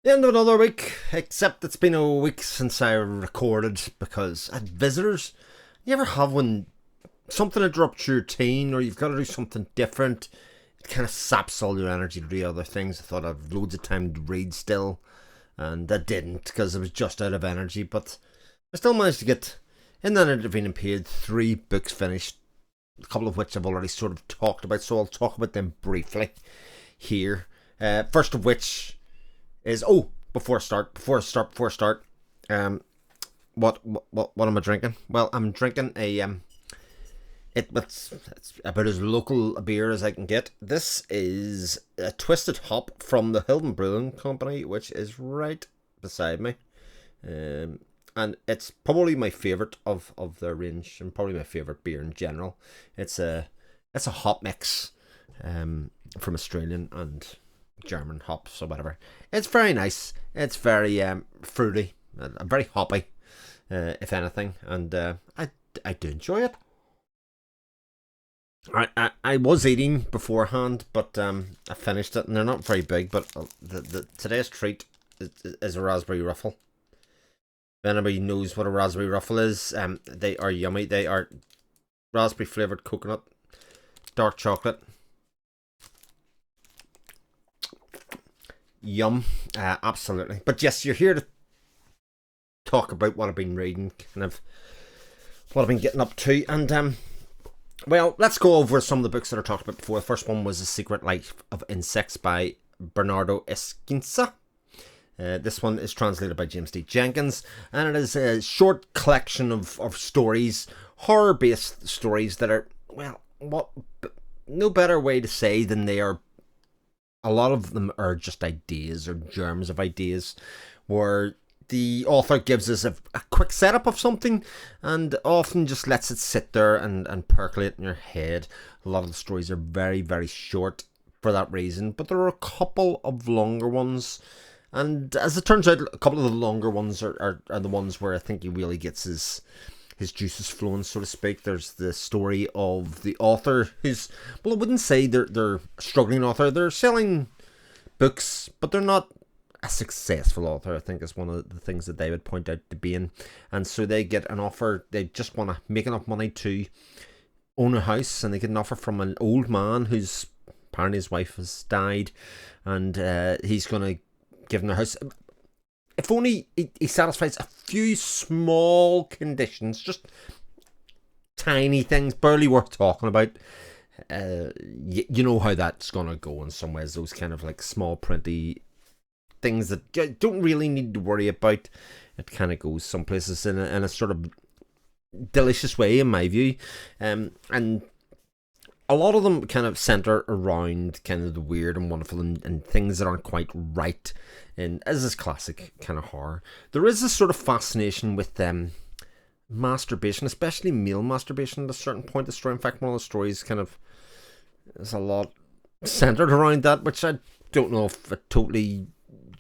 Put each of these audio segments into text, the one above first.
The end of another week, except it's been a week since I recorded because I had visitors. You ever have when something interrupts your routine or you've got to do something different? It kind of saps all your energy to do other things. I thought I'd loads of time to read still, and I didn't because I was just out of energy, but I still managed to get in that intervening period 3 books finished, a couple of which I've already sort of talked about, so I'll talk about them briefly here. First of which is before I start, um, what am I drinking? Well, I'm drinking it's about as local a beer as I can get. This is a twisted hop from the Hilton Brewing Company, which is right beside me, and it's probably my favorite of their range, and probably my favorite beer in general. It's a hop mix, from Australian and German hops or whatever. It's very nice. It's very fruity, very hoppy, if anything, and I do enjoy it. I was eating beforehand, but I finished it, and they're not very big. But the today's treat is a raspberry ruffle. If anybody knows what a raspberry ruffle is, they are yummy. They are raspberry flavored coconut, dark chocolate. Yum, absolutely. But yes, you're here to talk about what I've been reading, kind of what I've been getting up to, and well, let's go over some of the books that I talked about before. The first one was The Secret Life of Insects by Bernardo Esquinca. This one is translated by James D. Jenkins, and it is a short collection of stories, horror-based stories that are, well, what no better way to say than they are. A lot of them are just ideas or germs of ideas, where the author gives us a quick setup of something and often just lets it sit there and percolate in your head. A lot of the stories are very, very short for that reason, but there are a couple of longer ones. And as it turns out, a couple of the longer ones are the ones where I think he really gets his juices flowing, so to speak. There's the story of the author who's, well, I wouldn't say they're a struggling author. They're selling books, but they're not a successful author, I think is one of the things that they would point out to being. And so they get an offer, they just want to make enough money to own a house, and they get an offer from an old man who's, apparently his wife has died, and he's going to give them a house. If only he satisfies a few small conditions, just tiny things, barely worth talking about. You know how that's going to go in some ways, those kind of like small printy things that you don't really need to worry about. It kind of goes some places in a sort of delicious way, in my view. And a lot of them kind of center around kind of the weird and wonderful and things that aren't quite right. And as is classic kind of horror, there is a sort of fascination with masturbation, especially male masturbation at a certain point of the story. In fact, one of the stories kind of is a lot centered around that, which I don't know if it totally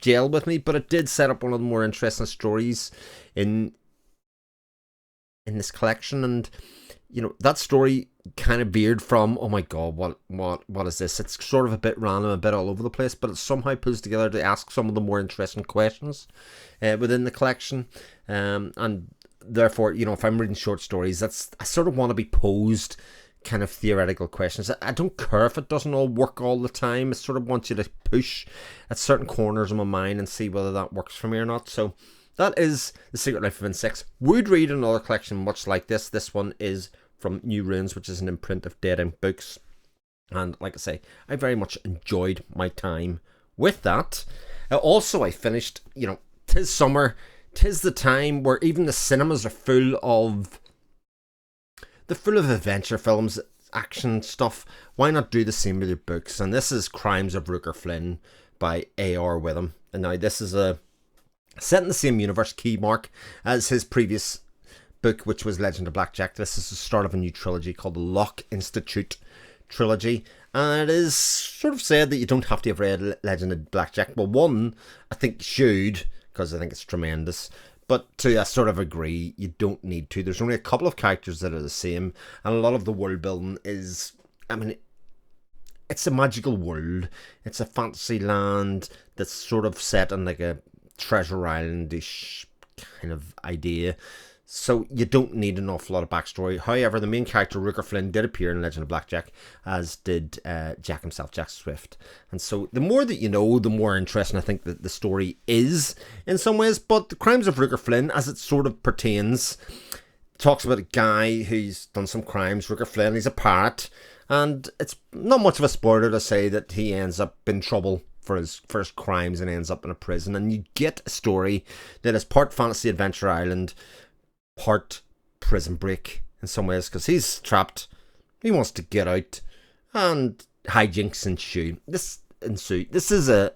gelled with me, but it did set up one of the more interesting stories in this collection. And you know, that story kind of veered from, oh my god, what is this? It's sort of a bit random, a bit all over the place, but it somehow pulls together to ask some of the more interesting questions within the collection. And therefore, you know, if I'm reading short stories, I sort of want to be posed kind of theoretical questions. I don't care if it doesn't all work all the time. I sort of want you to push at certain corners of my mind and see whether that works for me or not. So that is The Secret Life of Insects. Would read another collection much like this. This one is from New Ruins, which is an imprint of Dead End Books. And like I say, I very much enjoyed my time with that. Also, I finished, you know, 'tis summer, 'tis the time where even the cinemas are full of adventure films, action stuff. Why not do the same with your books? And this is Crimes of Rooker Flynn by A.R. Witham. And now this is set in the same universe, key mark, as his previous book, which was Legend of Blackjack. This is the start of a new trilogy called the Locke Institute trilogy. And it is sort of said that you don't have to have read Legend of Blackjack. Well, one, I think you should, because I think it's tremendous. But two, I sort of agree, you don't need to. There's only a couple of characters that are the same, and a lot of the world building is, I mean, it's a magical world. It's a fantasy land that's sort of set on like a treasure island-ish kind of idea. So you don't need an awful lot of backstory. However, the main character, Rooker Flynn, did appear in Legend of Blackjack, as did Jack himself, Jack Swift. And so the more that you know, the more interesting I think that the story is in some ways. But the Crimes of Rooker Flynn, as it sort of pertains, talks about a guy who's done some crimes, Rooker Flynn. He's a pirate. And it's not much of a spoiler to say that he ends up in trouble for his first crimes and ends up in a prison. And you get a story that is part fantasy adventure island, part prison break in some ways, because he's trapped, he wants to get out, and hijinks ensue. This is a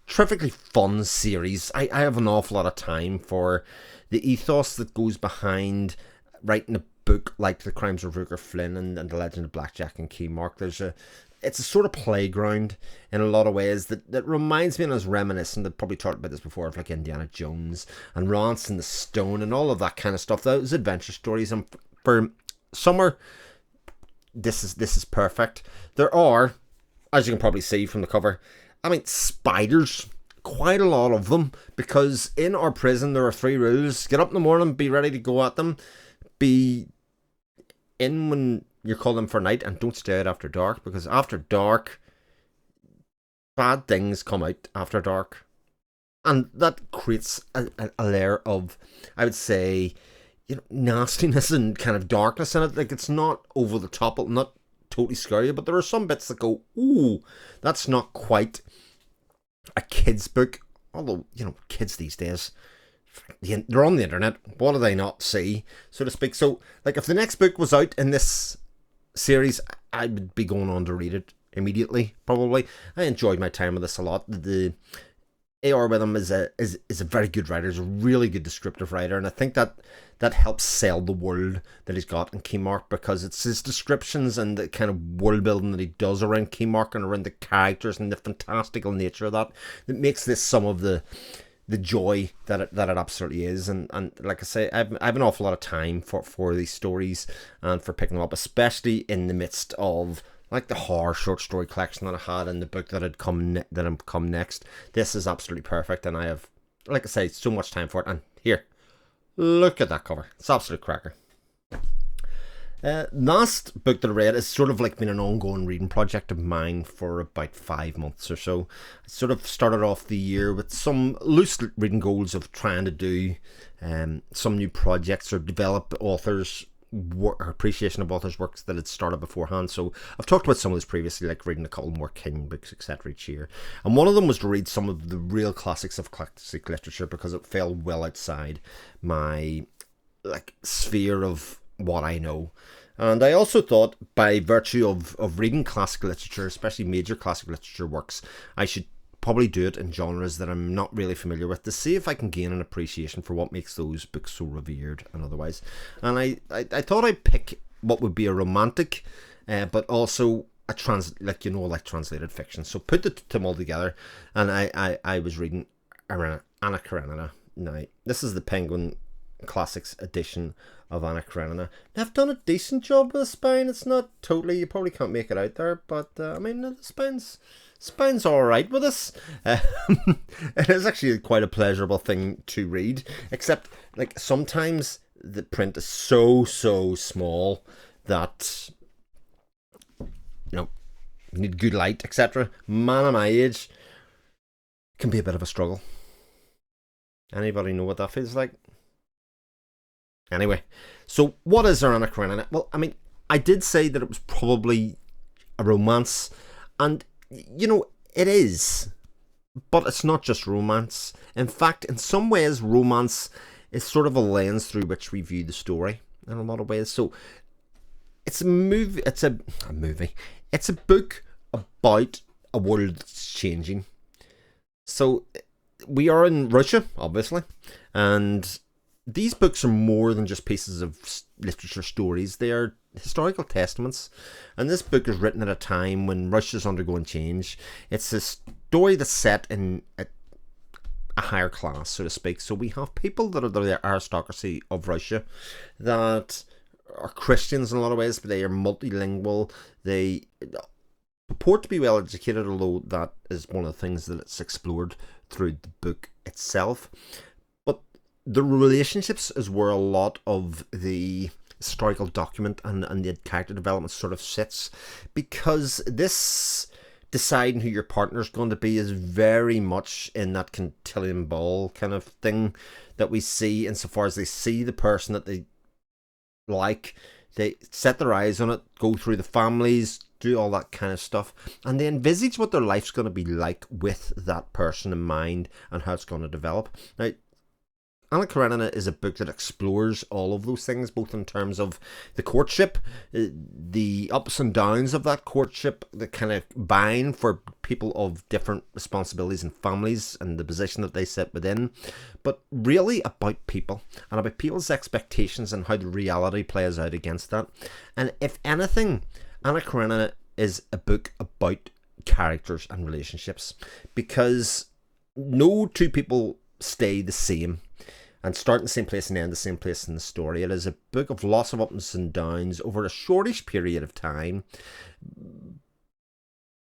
terrifically fun series. I have an awful lot of time for the ethos that goes behind writing a book like The Crimes of Rooker Flynn and The Legend of Blackjack and Key Mark. It's a sort of playground in a lot of ways that reminds me, and is reminiscent, I've probably talked about this before, of like Indiana Jones and Ronce and the Stone and all of that kind of stuff. Those adventure stories, and for summer, this is perfect. There are, as you can probably see from the cover, I mean, spiders, quite a lot of them, because in our prison there are 3 rules. Get up in the morning, be ready to go at them, be in when you call them for night, and don't stay out after dark, because after dark, bad things come out after dark. And that creates a layer of, I would say, nastiness and kind of darkness in it. Like, it's not over the top, it'll not totally scare you, but there are some bits that go, ooh, that's not quite a kid's book. Although, kids these days, they're on the internet. What do they not see, so to speak? So, like, if the next book was out in this series, I would be going on to read it immediately, probably. I enjoyed my time with this a lot. The A.R. Witham is a very good writer. He's a really good descriptive writer, and I think that helps sell the world that he's got in Key Mark, because it's his descriptions and the kind of world building that he does around Key Mark and around the characters and the fantastical nature of that makes this some of the joy that it absolutely is. And like I say, I've an awful lot of time for these stories and for picking them up, especially in the midst of like the horror short story collection that I had and the book that had come next. This is absolutely perfect, and I have, like I say, so much time for it. And here, look at that cover. It's absolute cracker. Last book that I read has sort of like been an ongoing reading project of mine for about 5 months or so. I sort of started off the year with some loose reading goals of trying to do some new projects or develop authors' work, or appreciation of authors' works that had started beforehand. So I've talked about some of this previously, like reading a couple more King books, etc. each year. And one of them was to read some of the real classics of classic literature, because it fell well outside my sphere of what I know. And I also thought, by virtue of reading classic literature, especially major classic literature works, I should probably do it in genres that I'm not really familiar with, to see if I can gain an appreciation for what makes those books so revered and otherwise. And I thought I'd pick what would be a romantic, but also a translated fiction. So put them all together, and I was reading Anna Karenina. Now, this is the Penguin Classics edition of Anna Karenina. I've done a decent job with the spine. It's not totally, you probably can't make it out there, but I mean, the spine's alright with this. It is actually quite a pleasurable thing to read, except like sometimes the print is so small that you need good light, etc. Man of my age, can be a bit of a struggle. Anybody know what that feels like? Anyway, so what is Anna Karenina? Well, I mean, I did say that it was probably a romance, and it is, but it's not just romance. In fact, in some ways, romance is sort of a lens through which we view the story in a lot of ways. So it's a movie. It's a movie. It's a book about a world that's changing. So we are in Russia, obviously, and these books are more than just pieces of literature stories. They are historical testaments. And this book is written at a time when Russia's undergoing change. It's a story that's set in a higher class, so to speak. So we have people that are the aristocracy of Russia that are Christians in a lot of ways, but they are multilingual. They purport to be well educated, although that is one of the things that it's explored through the book itself. But the relationships is where a lot of the historical document and the character development sort of sits, because this deciding who your partner's going to be is very much in that Cantillion Ball kind of thing that we see, insofar as they see the person that they like, they set their eyes on it, go through the families, do all that kind of stuff, and they envisage what their life's going to be like with that person in mind and how it's going to develop. Now, Anna Karenina is a book that explores all of those things, both in terms of the courtship, the ups and downs of that courtship, the kind of vying for people of different responsibilities and families and the position that they sit within, but really about people and about people's expectations and how the reality plays out against that. And if anything, Anna Karenina is a book about characters and relationships, because no two people stay the same and start in the same place and end the same place in the story. It is a book of lots of ups and downs over a shortish period of time,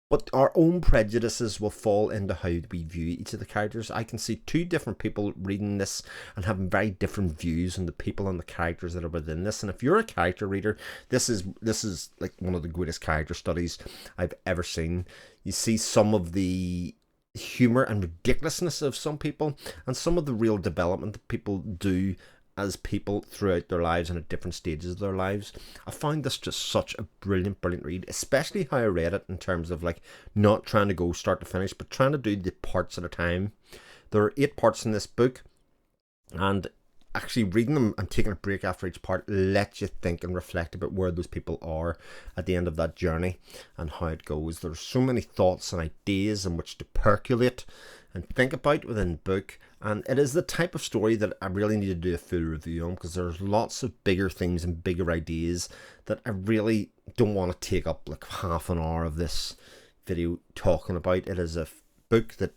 but our own prejudices will fall into how we view each of the characters. I can see two different people reading this and having very different views on the people and the characters that are within this. And if you're a character reader, this is like one of the greatest character studies I've ever seen. You see some of the humor and ridiculousness of some people, and some of the real development that people do as people throughout their lives and at different stages of their lives. I found this just such a brilliant read, especially how I read it in terms of like not trying to go start to finish, but trying to do the parts at a time. There are 8 parts in this book, and actually reading them and taking a break after each part lets you think and reflect about where those people are at the end of that journey and how it goes. There's so many thoughts and ideas in which to percolate and think about within the book, and it is the type of story that I really need to do a full review on, because there's lots of bigger things and bigger ideas that I really don't want to take up like half an hour of this video talking about. It is a book that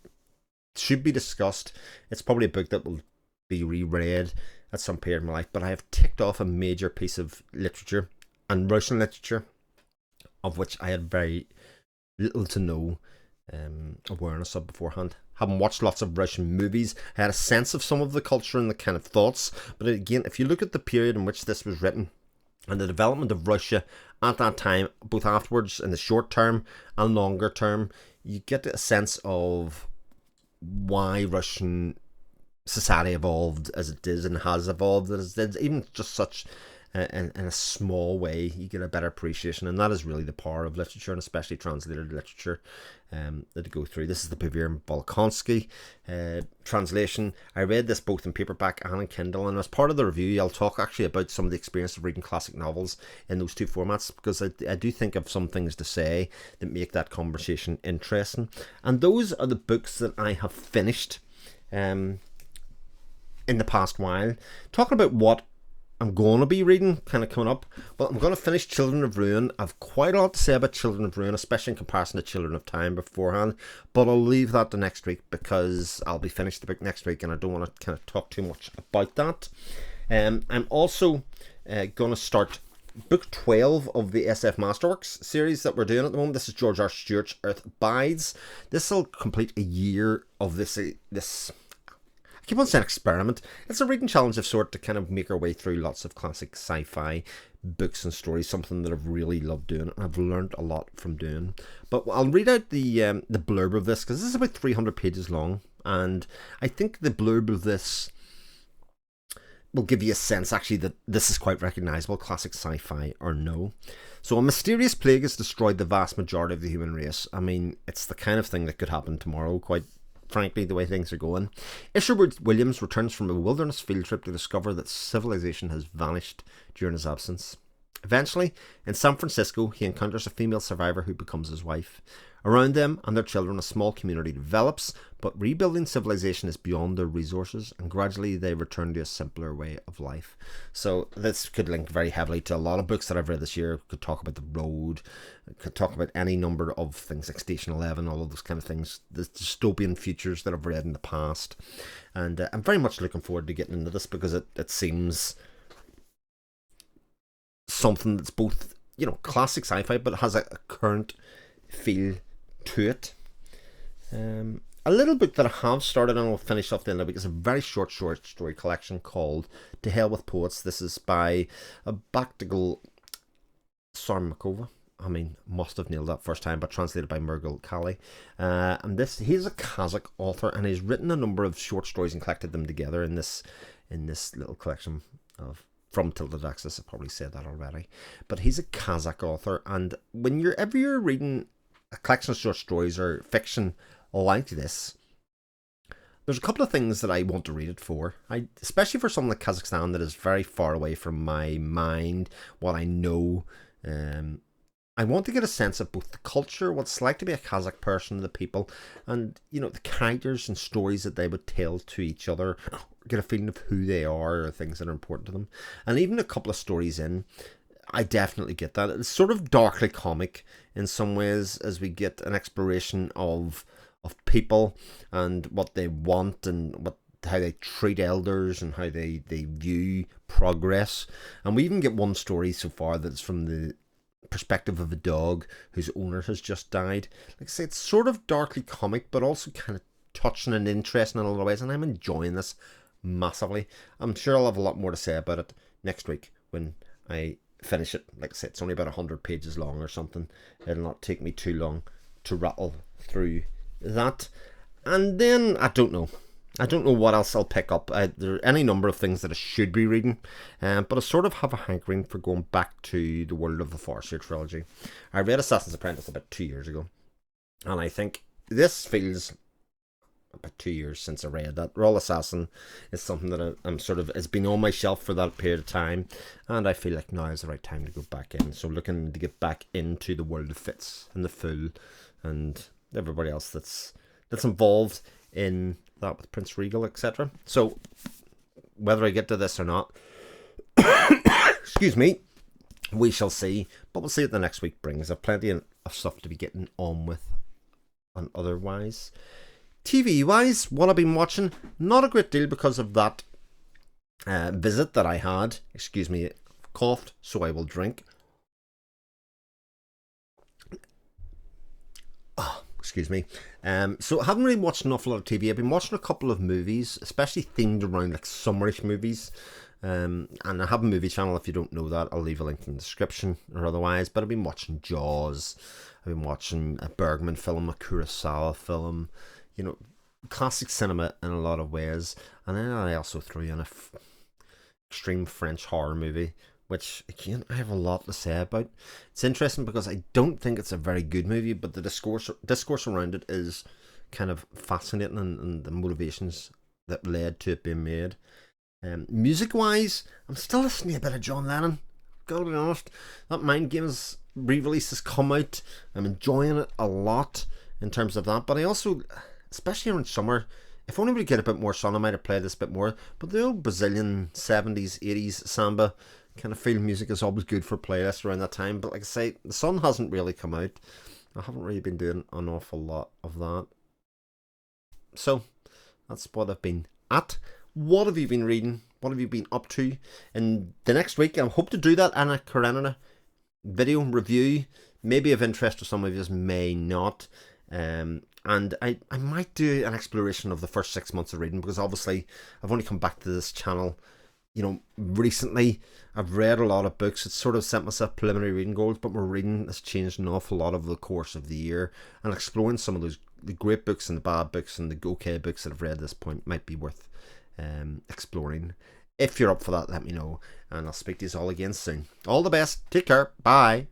should be discussed. It's probably a book that will be reread at some period in my life, but I have ticked off a major piece of literature, and Russian literature, of which I had very little to no awareness of beforehand. Having watched lots of Russian movies, I had a sense of some of the culture and the kind of thoughts, but again, if you look at the period in which this was written and the development of Russia at that time, both afterwards in the short term and longer term, you get a sense of why Russian society evolved as it is and has evolved as it is, even just such in a small way. You get a better appreciation, and that is really the power of literature, and especially translated literature that to go through. This is the Bavir Bolkonsky translation. I read this both in paperback and in Kindle, and as part of the review I'll talk actually about some of the experience of reading classic novels in those two formats, because I do think of some things to say that make that conversation interesting. And those are the books that I have finished in the past while. Talking about what I'm going to be reading kind of coming up, well, I'm going to finish Children of Ruin. I've quite a lot to say about Children of Ruin, especially in comparison to Children of Time beforehand, but I'll leave that to next week, because I'll be finished the book next week and I don't want to kind of talk too much about that. I'm also going to start book 12 of the SF Masterworks series that we're doing at the moment. This is George R. Stewart's Earth Abides. This will complete a year of this I keep on saying experiment. It's a reading challenge of sort to kind of make our way through lots of classic sci-fi books and stories, something that I've really loved doing and I've learned a lot from doing. But I'll read out the blurb of this, because this is about 300 pages long, and I think the blurb of this will give you a sense actually that this is quite recognisable, classic sci-fi or no. So, a mysterious plague has destroyed the vast majority of the human race. I mean, it's the kind of thing that could happen tomorrow, quite frankly, the way things are going. Isherwood Williams returns from a wilderness field trip to discover that civilization has vanished during his absence. Eventually, in San Francisco, he encounters a female survivor who becomes his wife. Around them and their children, a small community develops, but rebuilding civilization is beyond their resources, and gradually they return to a simpler way of life. So this could link very heavily to a lot of books that I've read this year. Could talk about The Road, could talk about any number of things like Station 11, all of those kind of things, the dystopian futures that I've read in the past. And I'm very much looking forward to getting into this, because it seems something that's both, you know, classic sci-fi, but has a current feel to it. A little book that I have started and will finish off the end of the week is a very short story collection called To Hell with Poets. This is by a Bactigal Sarmakova. I mean, must have nailed that first time, but translated by Murgal Kali. And he's a Kazakh author, and he's written a number of short stories and collected them together in this little collection of From Tilted Axis. I've probably said that already, but he's a Kazakh author, and whenever you're reading a collection of short stories or fiction like this, there's a couple of things that I want to read it for. Especially for something like Kazakhstan that is very far away from my mind, what I know. I want to get a sense of both the culture, what it's like to be a Kazakh person, the people, and the characters and stories that they would tell to each other. Get a feeling of who they are or things that are important to them. And even a couple of stories in, I definitely get that. It's sort of darkly comic in some ways, as we get an exploration of people and what they want and how they treat elders and how they view progress. And we even get one story so far that's from the perspective of a dog whose owner has just died. Like I say, it's sort of darkly comic, but also kind of touching and interesting in a lot of ways, and I'm enjoying this massively. I'm sure I'll have a lot more to say about it next week when I finish it. Like I said, it's only about 100 pages long or something. It'll not take me too long to rattle through that. And then I don't know what else I'll pick up. There are any number of things that I should be reading, but I sort of have a hankering for going back to the world of the Farseer trilogy. I read Assassin's Apprentice about 2 years ago, and I think this feels about 2 years since I read that. Royal Assassin is something that I'm sort of, it's been on my shelf for that period of time, and I feel like now is the right time to go back in. So looking to get back into the world of Fitz and the Fool and everybody else that's involved in that with Prince Regal, etc. So whether I get to this or not, excuse me, we shall see. But we'll see what the next week brings. I've plenty of stuff to be getting on with. And otherwise, TV wise, what I've been watching, not a great deal because of that visit that I had. Excuse me, coughed, so I will drink. Excuse me. So I haven't really watched an awful lot of TV. I've been watching a couple of movies, especially themed around like summerish movies. And I have a movie channel. If you don't know that, I'll leave a link in the description or otherwise. But I've been watching Jaws. I've been watching a Bergman film, a Kurosawa film. Classic cinema in a lot of ways. And then I also threw in extreme French horror movie, which, again, I have a lot to say about. It's interesting because I don't think it's a very good movie, but the discourse around it is kind of fascinating, and the motivations that led to it being made. Music-wise, I'm still listening to a bit of John Lennon. Gotta be honest. That Mind Games re-release has come out. I'm enjoying it a lot in terms of that, but I also, especially around summer, if only we get a bit more sun, I might have played this a bit more. But the old Brazilian 70s, 80s samba kind of feel music is always good for playlists around that time. But like I say, the sun hasn't really come out. I haven't really been doing an awful lot of that. So that's what I've been at. What have you been reading? What have you been up to? In the next week, I hope to do that in a Karenina video review. Maybe of interest to some of you, may not. And I might do an exploration of the first 6 months of reading, because obviously I've only come back to this channel recently. I've read a lot of books. It's sort of set myself preliminary reading goals, but my reading has changed an awful lot over the course of the year, and exploring some of the great books and the bad books and the okay books that I've read at this point might be worth exploring. If you're up for that, let me know, and I'll speak to you all again soon. All the best. Take care. Bye.